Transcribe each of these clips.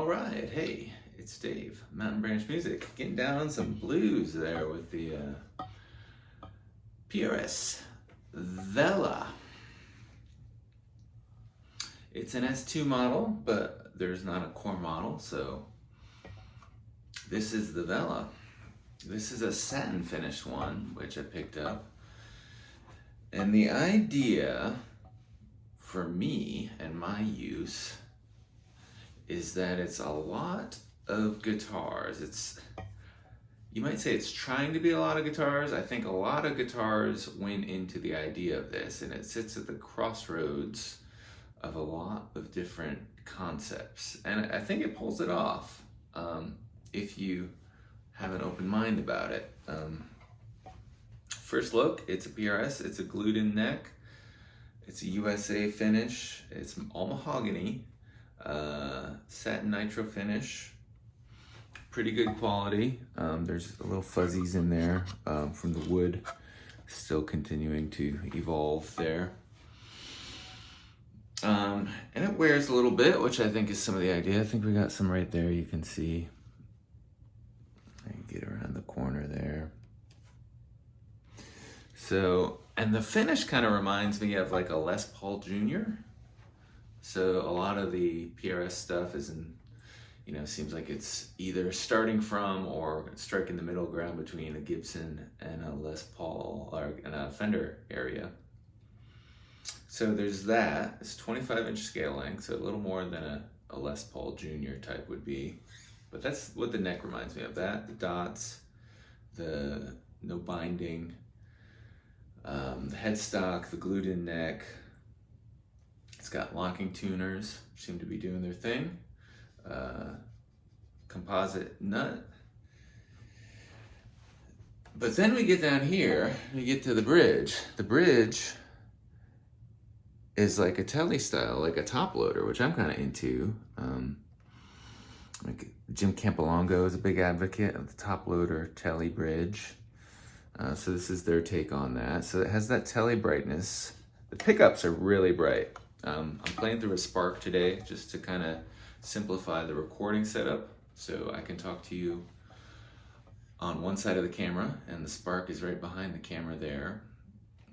right, hey, it's Dave, Mountain Branch Music, getting down on some blues there with the PRS Vela. It's an S2 model, but there's not a core model, so this is the Vela. This is a satin finished one, which I picked up. And the idea for me and my use is that it's a lot of guitars. You might say it's trying to be a lot of guitars. I think a lot of guitars went into the idea of this, and it sits at the crossroads of a lot of different concepts. And I think it pulls it off if you have an open mind about it. First look, it's a PRS, it's a glued in neck. It's a USA finish, it's all mahogany. Satin nitro finish, pretty good quality. There's a little fuzzies in there from the wood, still continuing to evolve there. And it wears a little bit, which I think is some of the idea. I think we got some right there, you can see. I can get around the corner there. So, and the finish kind of reminds me of like a Les Paul Jr. So a lot of the PRS stuff is seems like it's either starting from or striking the middle ground between a Gibson and a Les Paul or a Fender area. So there's that. It's 25-inch scale length, so a little more than a Les Paul Jr. type would be. But that's what the neck reminds me of. That, the dots, the no binding, the headstock, the glued in neck. It's got locking tuners, seem to be doing their thing. Composite nut. But then we get down here, we get to the bridge. The bridge is like a tele style, like a top loader, which I'm kind of into. Like Jim Campolongo is a big advocate of the top loader tele bridge. So this is their take on that. So it has that tele brightness. The pickups are really bright. I'm playing through a Spark today just to kind of simplify the recording setup so I can talk to you on one side of the camera and the Spark is right behind the camera there.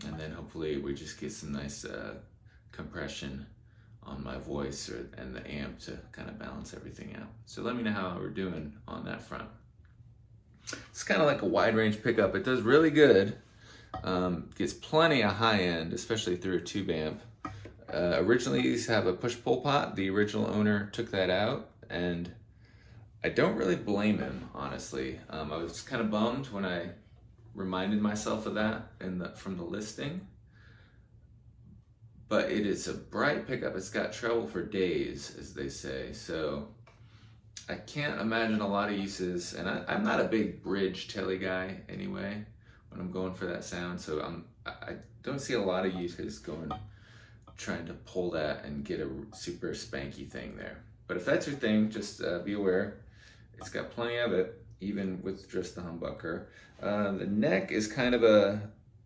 And then hopefully we just get some nice compression on my voice and the amp to kind of balance everything out. So let me know how we're doing on that front. It's kind of like a wide range pickup. It does really good. Gets plenty of high end, especially through a tube amp. Originally these have a push-pull pot. The original owner took that out, and I don't really blame him, honestly. I was kind of bummed when I reminded myself of that from the listing. But it is a bright pickup. It's got treble for days, as they say. So I can't imagine a lot of uses, and I'm not a big bridge tele guy anyway when I'm going for that sound. So I don't see a lot of uses trying to pull that and get a super spanky thing there. But if that's your thing, just be aware. It's got plenty of it, even with just the humbucker. The neck is kind of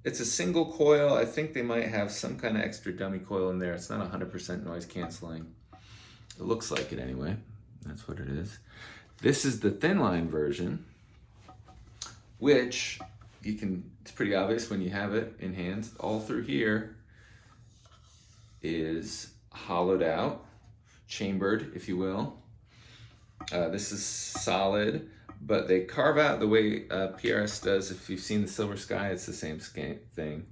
it's a single coil. I think they might have some kind of extra dummy coil in there. It's not 100% noise canceling. It looks like it anyway. That's what it is. This is the thinline version, which it's pretty obvious when you have it in hands. All through here is hollowed out, chambered, if you will. This is solid, but they carve out the way PRS does. If you've seen the Silver Sky, it's the same thing.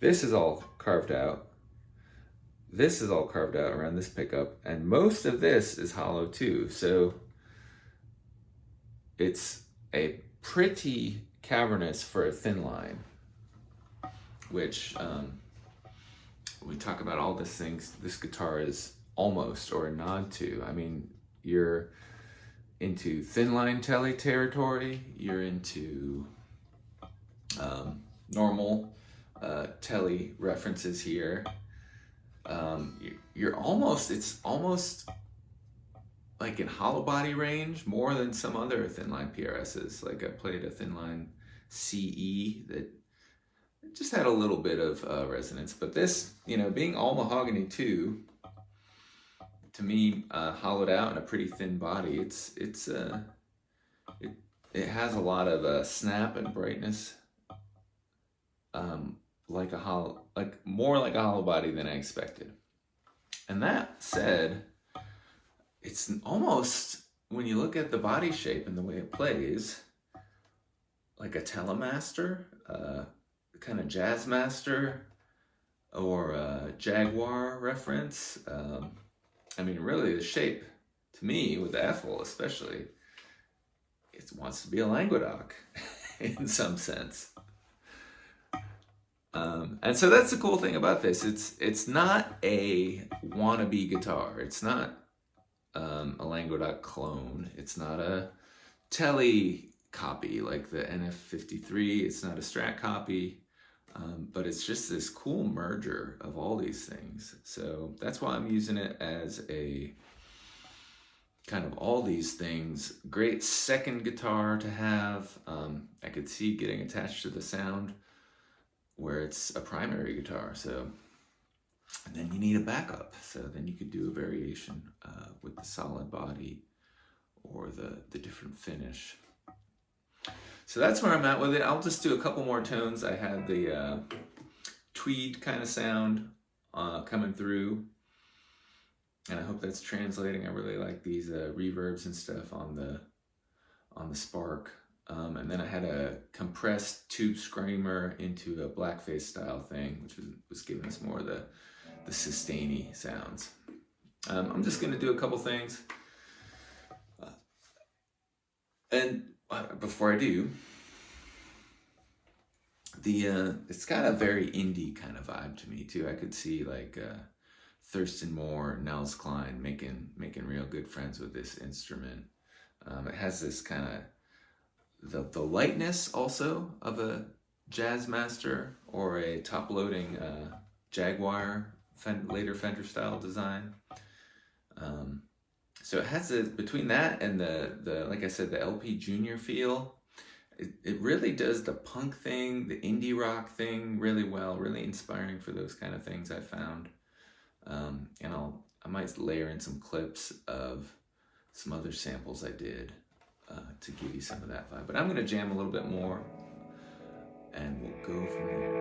This is all carved out. This is all carved out around this pickup, and most of this is hollow too. So it's a pretty cavernous for a thin line, which we talk about all these things. This guitar is almost, or a nod to. I mean, you're into thin line tele territory. You're into normal tele references here. It's almost like in hollow body range more than some other thinline PRSs. Like I played a thinline CE that just had a little bit of resonance, but this, being all mahogany too, to me, hollowed out and a pretty thin body. It has a lot of snap and brightness, like more like a hollow body than I expected. And that said, it's almost, when you look at the body shape and the way it plays, like a Telemaster, kind of Jazzmaster, or a Jaguar reference. I mean, really, the shape, to me, with the F-hole especially, it wants to be a Languedoc in some sense. And so that's the cool thing about this. It's not a wannabe guitar. It's not a Languedoc clone. It's not a tele copy like the NF53. It's not a Strat copy. But it's just this cool merger of all these things. So that's why I'm using it as a kind of all these things. Great second guitar to have. I could see getting attached to the sound where it's a primary guitar. So, and then you need a backup. So then you could do a variation with the solid body or the different finish. So that's where I'm at with it. I'll just do a couple more tones. I had the tweed kind of sound coming through, and I hope that's translating. I really like these reverbs and stuff on the Spark. And then I had a compressed tube screamer into a blackface style thing, which was giving us more of the sustain-y sounds. I'm just gonna do a couple things. And before I do, it's got a very indie kind of vibe to me too. I could see like Thurston Moore, Nels Cline making real good friends with this instrument. It has this kind of the lightness also of a Jazzmaster or a top-loading Jaguar later Fender style design. So it has between that and the like I said, the LP Junior feel, it really does the punk thing, the indie rock thing really well, really inspiring for those kind of things I found. And I might layer in some clips of some other samples I did to give you some of that vibe. But I'm gonna jam a little bit more and we'll go from there.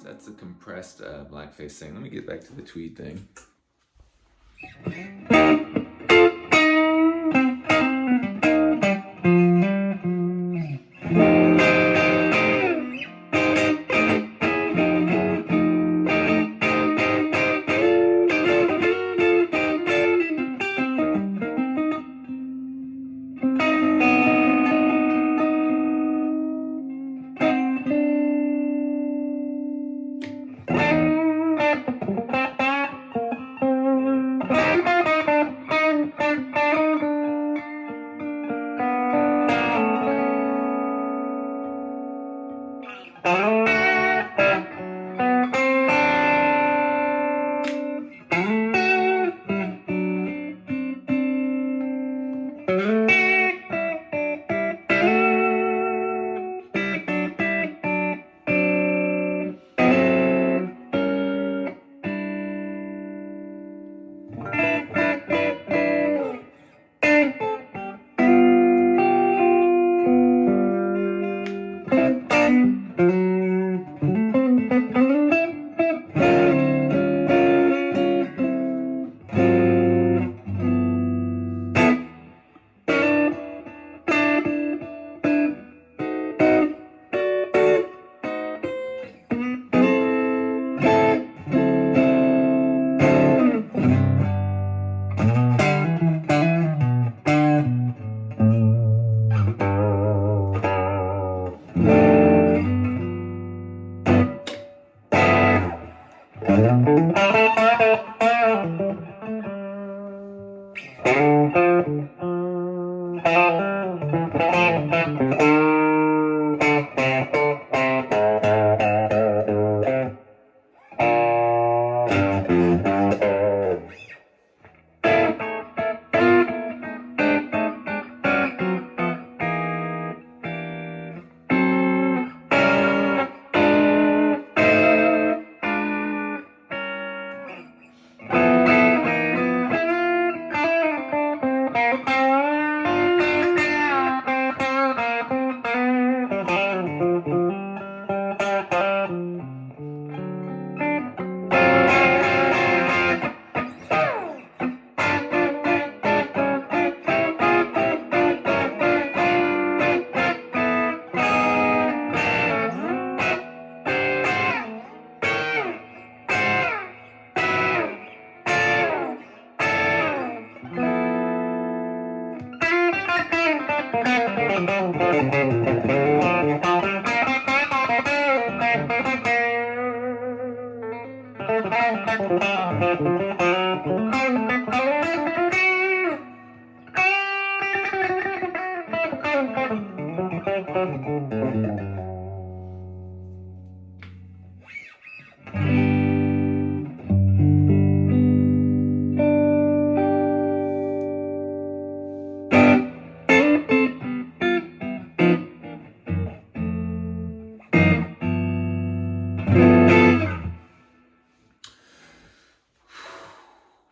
That's the compressed blackface thing. Let me get back to the tweed thing.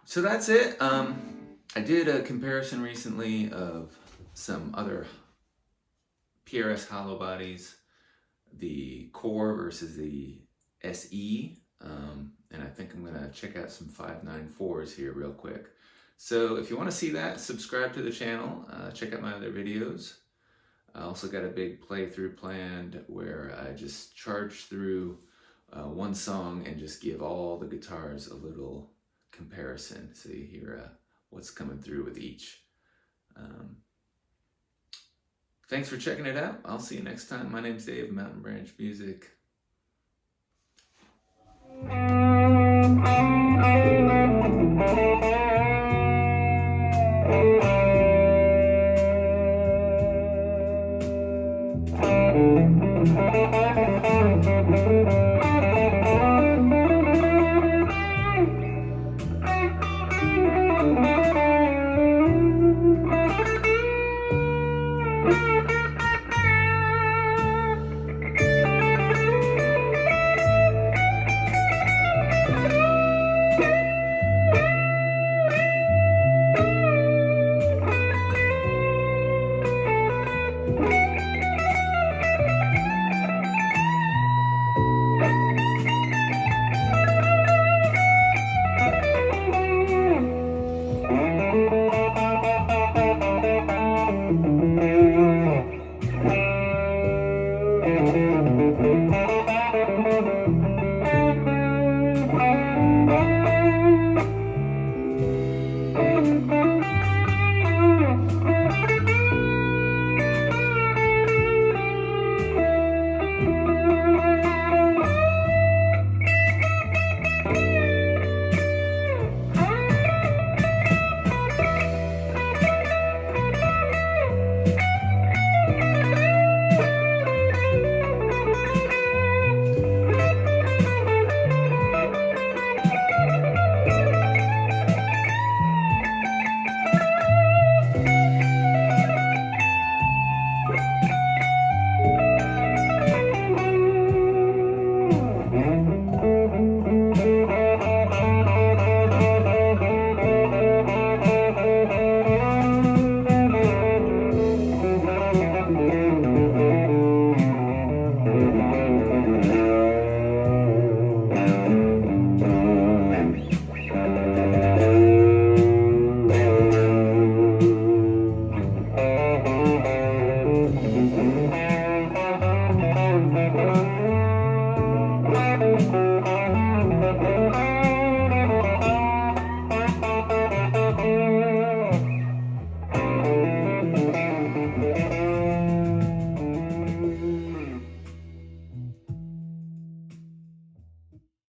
So that's it. I did a comparison recently of some other PRS hollow bodies, the Core versus the SE, and I think I'm gonna check out some 594s here real quick. So if you want to see that, subscribe to the channel, check out my other videos. I also got a big playthrough planned where I just charge through one song and just give all the guitars a little comparison so you hear what's coming through with each. Thanks for checking it out. I'll see you next time. My name's Dave, Mountain Branch Music.